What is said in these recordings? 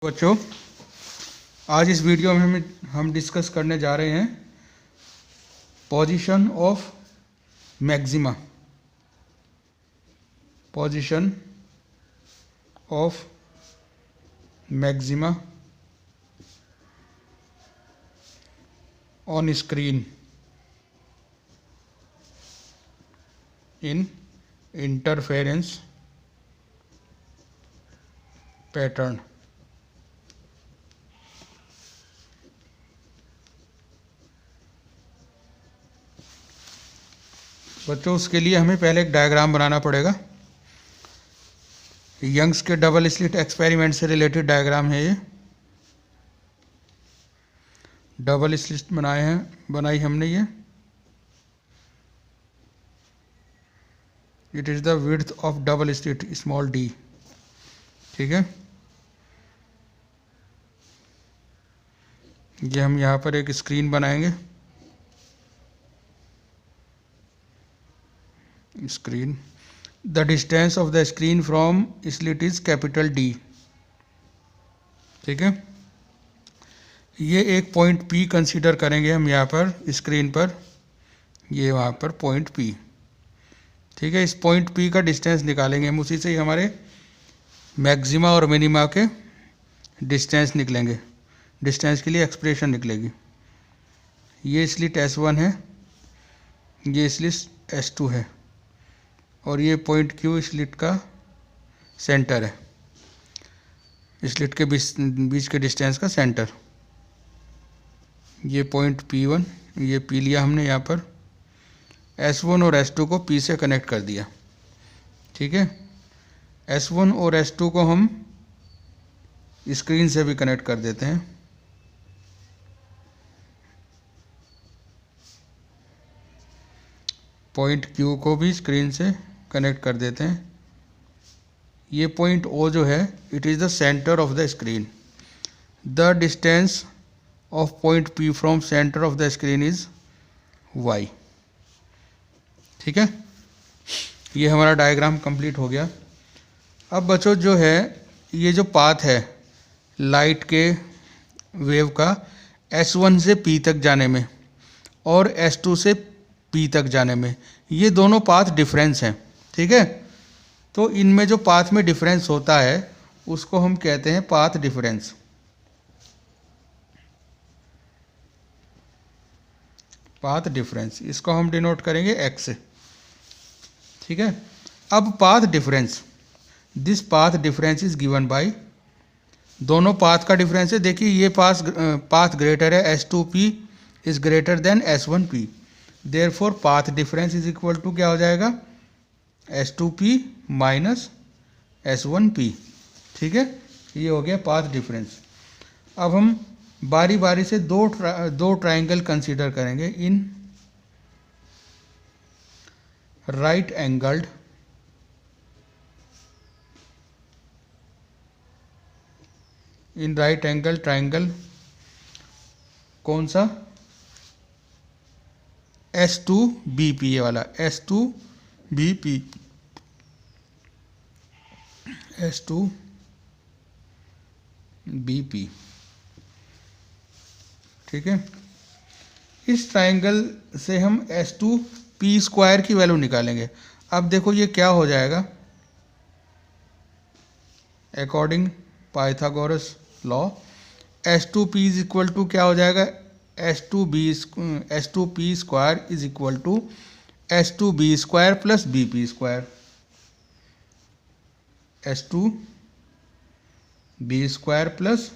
बच्चों, आज इस वीडियो में हम डिस्कस करने जा रहे हैं position of maxima. Position of maxima on screen in interference pattern. बच्चों, उसके लिए हमें पहले एक डायग्राम बनाना पड़ेगा। यंग्स के डबल स्लिट एक्सपेरिमेंट से रिलेटेड डायग्राम है ये। डबल स्लिट बनाई हमने ये। It is the width of double slit small D. ठीक है, ये हम यहाँ पर एक स्क्रीन बनाएंगे। Screen, the distance of the screen from slit is capital D. ठीक है, ये एक पॉइंट P कंसीडर करेंगे हम यहाँ पर स्क्रीन पर। ये वहाँ पर पॉइंट P। ठीक है, इस पॉइंट P का डिस्टेंस निकालेंगे हम। उसी से ही हमारे मैक्सिमा और मिनिमा के डिस्टेंस निकलेंगे। डिस्टेंस के लिए एक्सप्रेशन निकलेगी। ये स्लिट S1 है, ये स्लिट S2 है, और ये पॉइंट Q स्लिट का सेंटर है। स्लिट के बीच के डिस्टेंस का सेंटर। ये पॉइंट P1, ये P लिया हमने यहाँ पर। S1 और S2 को P से कनेक्ट कर दिया। ठीक है, S1 और S2 को हम स्क्रीन से भी कनेक्ट कर देते हैं। पॉइंट Q को भी स्क्रीन से कनेक्ट कर देते हैं। ये पॉइंट O जो है, it is the centre of the screen. The distance of point P from centre of the screen is Y। ठीक है, ये हमारा डायग्राम कंप्लीट हो गया। अब बच्चों, जो है ये जो पाथ है लाइट के वेव का S1 से P तक जाने में और S2 से P तक जाने में, ये दोनों पाथ डिफरेंस हैं। ठीक है, तो इनमें जो पाथ में डिफरेंस होता है उसको हम कहते हैं पाथ डिफरेंस। पाथ डिफरेंस, इसको हम डिनोट करेंगे X से। ठीक है, अब path difference, this path difference is given by, दोनों पाथ का डिफरेंस है। देखिए, ये पाथ ग्रेटर है, S2P is greater than S1P। Therefore path difference is equal to क्या हो जाएगा, S2P माइनस S1P। ठीक है, ये हो गया पाथ डिफरेंस। अब हम बारी बारी से दो ट्राइंगल कंसीडर करेंगे इन राइट एंगल्ड ट्राइंगल। कौन सा, S2BP, ये वाला S2BP। S2BP। ठीक है, इस ट्राइंगल से हम S2P स्क्वायर की वैल्यू निकालेंगे। अब देखो ये क्या हो जाएगा, according Pythagoras law, S2P is equal to क्या हो जाएगा, S2P square is equal to S2B square plus BP square. S2B square plus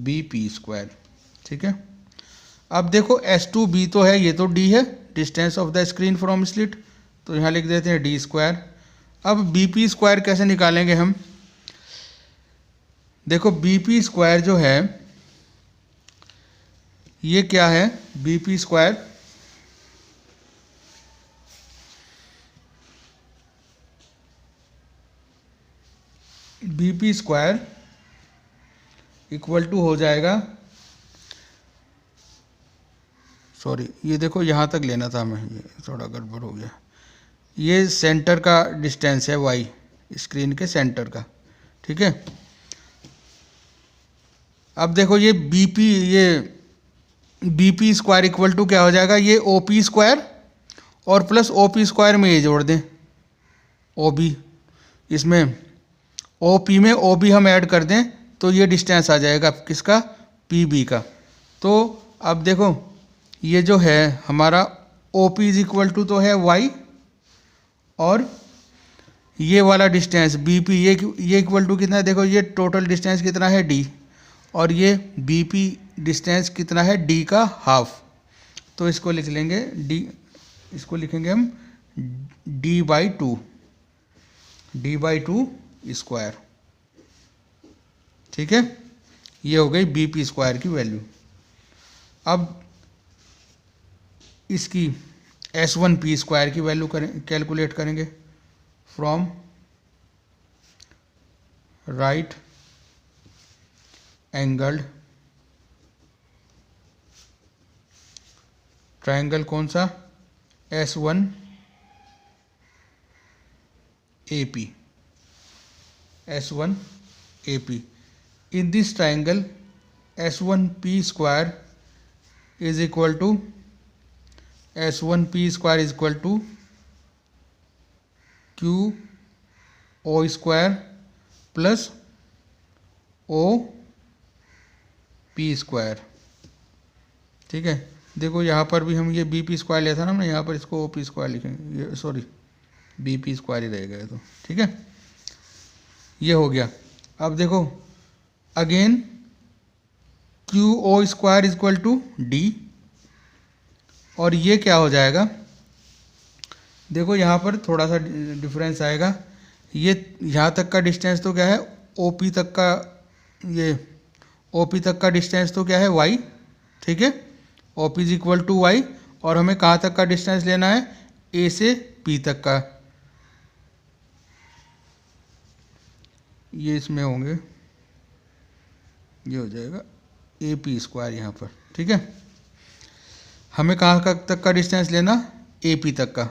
BP square. ठीक है, अब देखो S2B तो है, ये तो D है, distance of the screen from slit, तो यहाँ लिख देते हैं D स्क्वायर। अब BP स्क्वायर कैसे निकालेंगे हम, देखो BP स्क्वायर जो है ये क्या है, BP स्क्वायर इक्वल टू हो जाएगा, सॉरी ये देखो यहाँ तक लेना था हमें, ये थोड़ा गड़बड़ हो गया। ये सेंटर का डिस्टेंस है Y, स्क्रीन के सेंटर का। ठीक है, अब देखो ये B P square equal to क्या हो जाएगा, ये ओ पी स्क्वायर और प्लस ओ पी स्क्वायर में ये जोड़ दें ओ बी, इसमें ओ पी में ओ बी हम ऐड कर दें तो ये डिस्टेंस आ जाएगा किसका, पी बी का। तो अब देखो ये जो है हमारा O P is equal to तो है वाई, और ये वाला डिस्टेंस बी पी ये इक्वल टू कितना है, देखो ये टोटल डिस्टेंस कितना है डी, और ये बी पी डिस्टेंस कितना है डी का हाफ। तो इसको लिख लेंगे डी, इसको लिखेंगे हम डी बाई टू स्क्वायर। ठीक है, ये हो गई बी पी स्क्वायर की वैल्यू। अब इसकी एस वन पी स्क्वायर की वैल्यू कैलकुलेट करेंगे फ्रॉम राइट एंगल्ड ट्रायंगल, कौन सा, S one A P, S1 AP. In this triangle, S1P square is equal to Q O square plus O P square। ठीक है, देखो यहाँ पर भी हम ये बी पी स्क्वायर लिया था ना हमने, यहाँ पर इसको ओ पी स्क्वायर लिखेंगे, ये सॉरी बी पी स्क्वायर ही रहेगा ये तो। ठीक है, ये हो गया। अब देखो again Q O square equal to D, और ये क्या हो जाएगा, देखो यहाँ पर थोड़ा सा डिफरेंस आएगा। ये यहाँ तक का डिस्टेंस तो क्या है ओ पी तक का, ये ओ पी तक का डिस्टेंस तो क्या है वाई। ठीक है, O P is equal to Y, और हमें कहाँ तक का डिस्टेंस लेना है, ए से पी तक का। ये इसमें होंगे, ये हो जाएगा ए पी स्क्वायर यहाँ पर। ठीक है, हमें कहाँ तक का डिस्टेंस लेना, ए पी तक का।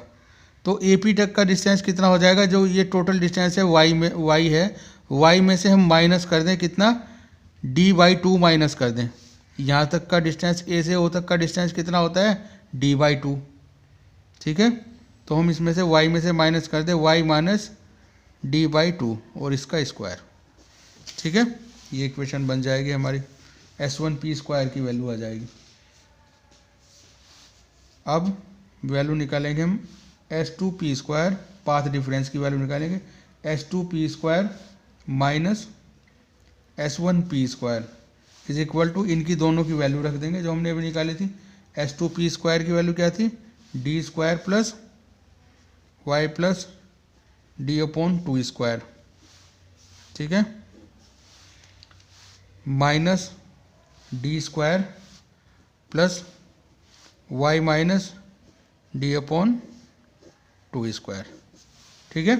तो ए पी तक का डिस्टेंस कितना हो जाएगा, जो ये टोटल डिस्टेंस है वाई में, वाई है, वाई में से हम माइनस कर दें कितना, डी बाई टू माइनस कर दें। यहाँ तक का डिस्टेंस ए से ओ तक का डिस्टेंस कितना होता है, डी बाई टू। ठीक है, तो हम इसमें से वाई में से माइनस कर दें, Y minus D by two और इसका स्क्वायर। ठीक है, ये इक्वेशन बन जाएगी हमारी, एस वन पी स्क्वायर की वैल्यू आ जाएगी। अब वैल्यू निकालेंगे हम S two P square, path difference की वैल्यू निकालेंगे, S two P square minus S one P square is equal to, इनकी दोनों की वैल्यू रख देंगे जो हमने अभी निकाली थी। एस टू पी स्क्वायर की वैल्यू क्या थी, D square plus Y plus D upon two square. ठीक है, minus D square plus Y minus D upon two square. ठीक है,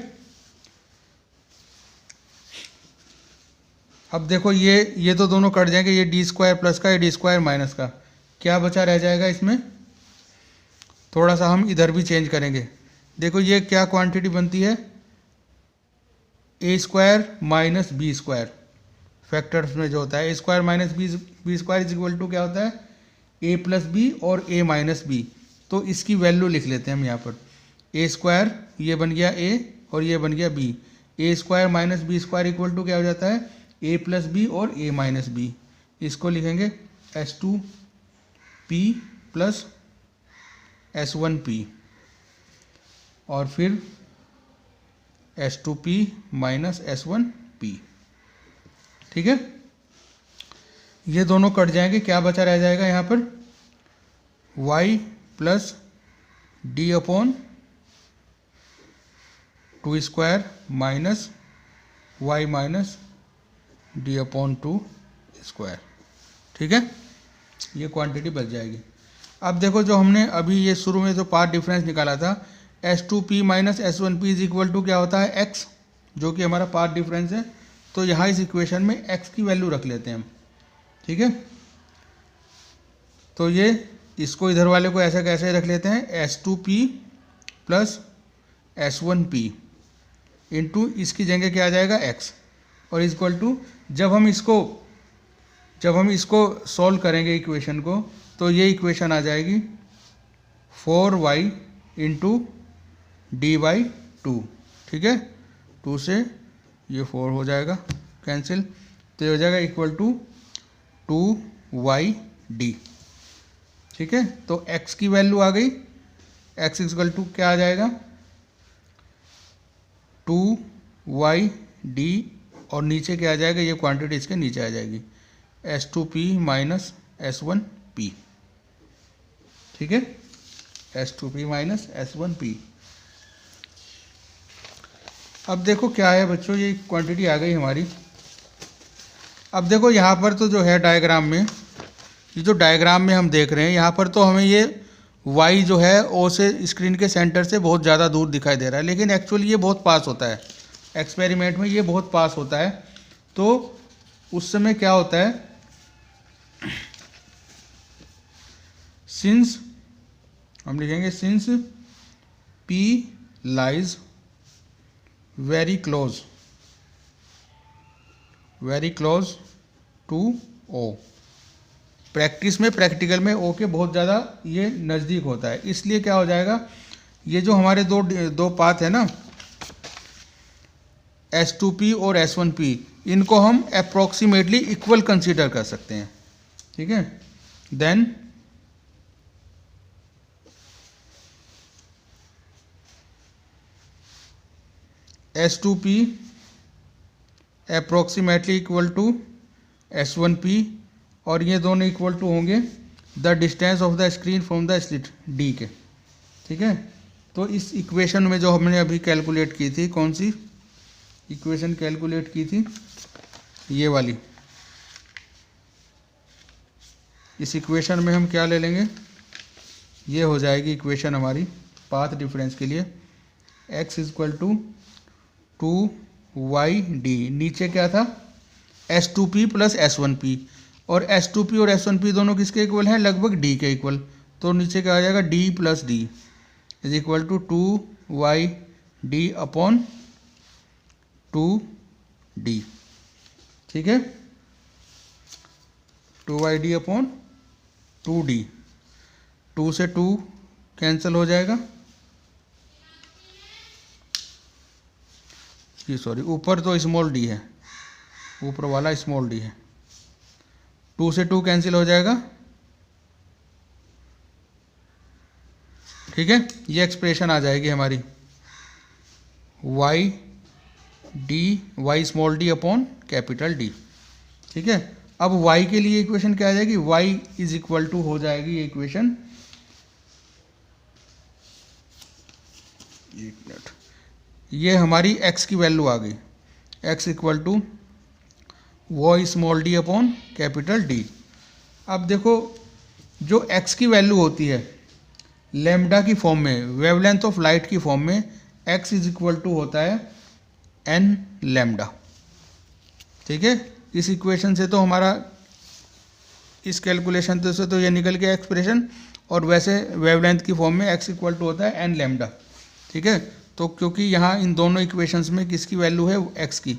अब देखो ये तो दोनों कट जाएंगे, ये डी स्क्वायर प्लस का, ये डी स्क्वायर माइनस का, क्या बचा रह जाएगा इसमें, थोड़ा सा हम इधर भी चेंज करेंगे। देखो ये क्या क्वांटिटी बनती है, A square minus B square, factors में जो होता है A square minus B square is equal to क्या होता है, ए प्लस बी और ए माइनस बी। तो इसकी वैल्यू लिख लेते हैं हम यहाँ पर, ए स्क्वायर ये बन गया ए और ये बन गया B, A square minus B square equal to क्या हो जाता है, ए प्लस बी और ए माइनस बी। इसको लिखेंगे S two P plus S one P, और फिर S two P minus S one P. ठीक है, ये दोनों कट जाएंगे, क्या बचा रह जाएगा यहाँ पर, y plus D upon two square minus Y minus D upon two square. ठीक है, ये क्वांटिटी बच जाएगी। अब देखो जो हमने अभी ये शुरू में जो पार्ट डिफरेंस निकाला था, S two P minus S one P is equal to क्या होता है, x, जो कि हमारा पार्ट डिफरेंस है। तो यहाँ इस इक्वेशन में x की वैल्यू रख लेते हैं हम। ठीक है, तो ये इसको इधर वाले को ऐसा कैसे रख लेते हैं, S two P plus S one P into इसकी जगह क्या आ जाएगा x, और इक्वल टू जब हम इसको जब हम इसको सॉल्व करेंगे इक्वेशन को, तो ये इक्वेशन आ जाएगी 4y इंटू डी बाई 2, ठीक है। 2 से ये 4 हो जाएगा कैंसिल, तो ये हो जाएगा इक्वल टू 2y/d, ठीक है। तो x की वैल्यू आ गई, x इक्वल टू क्या आ जाएगा 2y/d, और नीचे क्या आ जाएगा, ये क्वांटिटी इसके नीचे आ जाएगी S2p माइनस S1p, ठीक है, S2p माइनस S1p। अब देखो क्या है बच्चों, ये क्वांटिटी आ गई हमारी। अब देखो यहाँ पर तो जो है डायग्राम में, ये जो डायग्राम में हम देख रहे हैं यहाँ पर तो हमें ये y जो है ओ से स्क्रीन के सेंटर से बहुत ज़्यादा दूर दिखाई दे रहा है, लेकिन एक्चुअली ये बहुत पास होता है, एक्सपेरिमेंट में ये बहुत पास होता है। तो उस समय क्या होता है, सिंस हम लिखेंगे since p lies very close to O। Practice में, प्रैक्टिकल में O के बहुत ज़्यादा ये नज़दीक होता है, इसलिए क्या हो जाएगा, ये जो हमारे दो पाथ है ना S2p और S1p, इनको हम अप्रॉक्सीमेटली इक्वल कंसीडर कर सकते हैं, ठीक है। Then S2p approximately equal to S1p, और ये दोनों इक्वल टू होंगे the distance of the screen from the slit D के, ठीक है। तो इस इक्वेशन में जो हमने अभी कैलकुलेट की थी, कौन सी इक्वेशन कैलकुलेट की थी, ये वाली, इस इक्वेशन में हम क्या ले लेंगे, ये हो जाएगी इक्वेशन हमारी पाथ डिफरेंस के लिए, x इक्वल टू 2y/d, नीचे क्या था S2p प्लस S1p, और S2p और S1p दोनों किसके इक्वल हैं, लगभग d के इक्वल, तो नीचे क्या आ जाएगा d plus d is equal to 2y/d upon 2d, ठीक है, 2y/d अपॉन 2d, 2 से 2 कैंसिल हो जाएगा, ये सॉरी ऊपर तो स्मॉल d है, ऊपर वाला स्मॉल d है, 2 से 2 कैंसिल हो जाएगा, ठीक है। ये एक्सप्रेशन आ जाएगी हमारी y small d upon capital D, ठीक है। अब y के लिए इक्वेशन क्या आ जाएगी, y इज इक्वल टू हो जाएगी ये इक्वेशन, एक मिनट, ये हमारी x की वैल्यू आ गई, x equal to y small d upon capital D। अब देखो जो x की वैल्यू होती है लैम्डा की फॉर्म में, वेवलेंथ ऑफ लाइट की फॉर्म में, x इज इक्वल टू होता है n लैम्डा, ठीक है। इस इक्वेशन से तो हमारा, इस कैलकुलेशन से तो ये निकल गया एक्सप्रेशन, और वैसे वेवलेंथ की फॉर्म में x इक्वल टू होता है n लैम्डा, ठीक है। तो क्योंकि यहाँ इन दोनों इक्वेशंस में किसकी वैल्यू है, x की,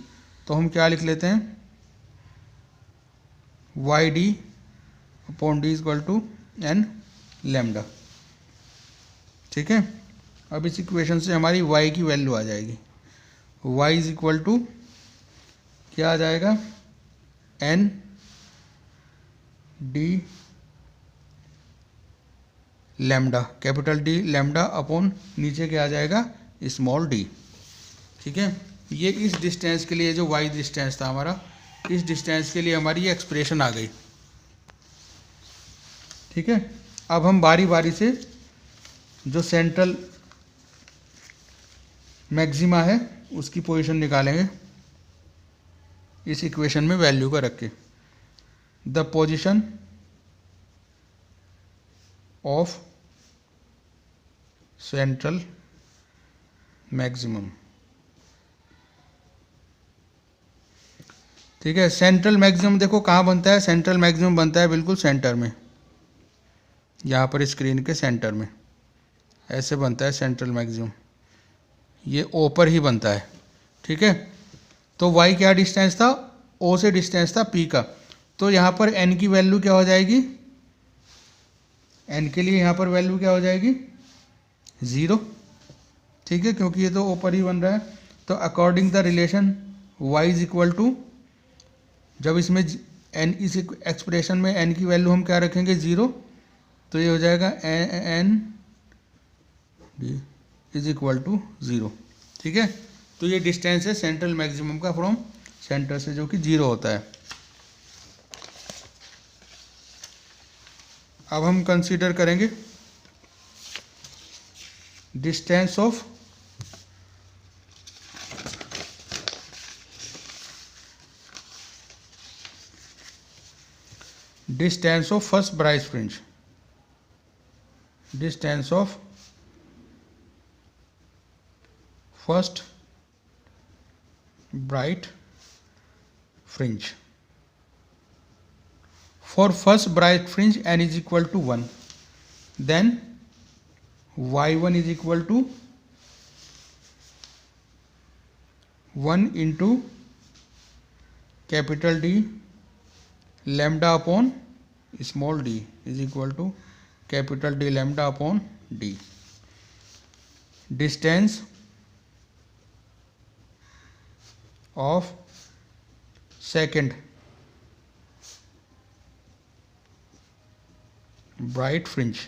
तो हम क्या लिख लेते हैं y/d upon d equal to n lambda, ठीक है। अब इस इक्वेशन से हमारी y की वैल्यू आ जाएगी, y इज इक्वल टू क्या आ जाएगा, n d lambda, capital D lambda upon नीचे क्या आ जाएगा, स्मॉल d, ठीक है। ये इस डिस्टेंस के लिए, जो y डिस्टेंस था हमारा, इस डिस्टेंस के लिए हमारी ये एक्सप्रेशन आ गई, ठीक है। अब हम बारी बारी से जो सेंट्रल मैक्सिमा है उसकी पोजीशन निकालेंगे, इस इक्वेशन में वैल्यू का रख के, the position of central maximum, ठीक है। सेंट्रल मैक्सिमम देखो कहाँ बनता है, सेंट्रल मैक्सिमम बनता है बिल्कुल सेंटर में, यहाँ पर स्क्रीन के सेंटर में ऐसे बनता है सेंट्रल मैक्सिमम, ये ओ पर ही बनता है, ठीक है। तो y क्या डिस्टेंस था, ओ से डिस्टेंस था p का, तो यहाँ पर n की वैल्यू क्या हो जाएगी, n के लिए यहाँ पर वैल्यू क्या हो जाएगी 0, ठीक है, क्योंकि ये तो ऊपर ही बन रहा है। तो according the relation y is equal to, जब इसमें n इस एक्सप्रेशन में n की वैल्यू हम क्या रखेंगे 0, तो ये हो जाएगा n d is equal to 0, ठीक है। तो ये डिस्टेंस है सेंट्रल मैक्सिमम का फ्रॉम सेंटर से, जो कि 0 होता है। अब हम कंसीडर करेंगे distance of first bright fringe, distance of first bright fringe. For first bright fringe n is equal to 1, then y1 is equal to 1 into capital D lambda upon small d is equal to capital D lambda upon d. Distance of second bright fringe,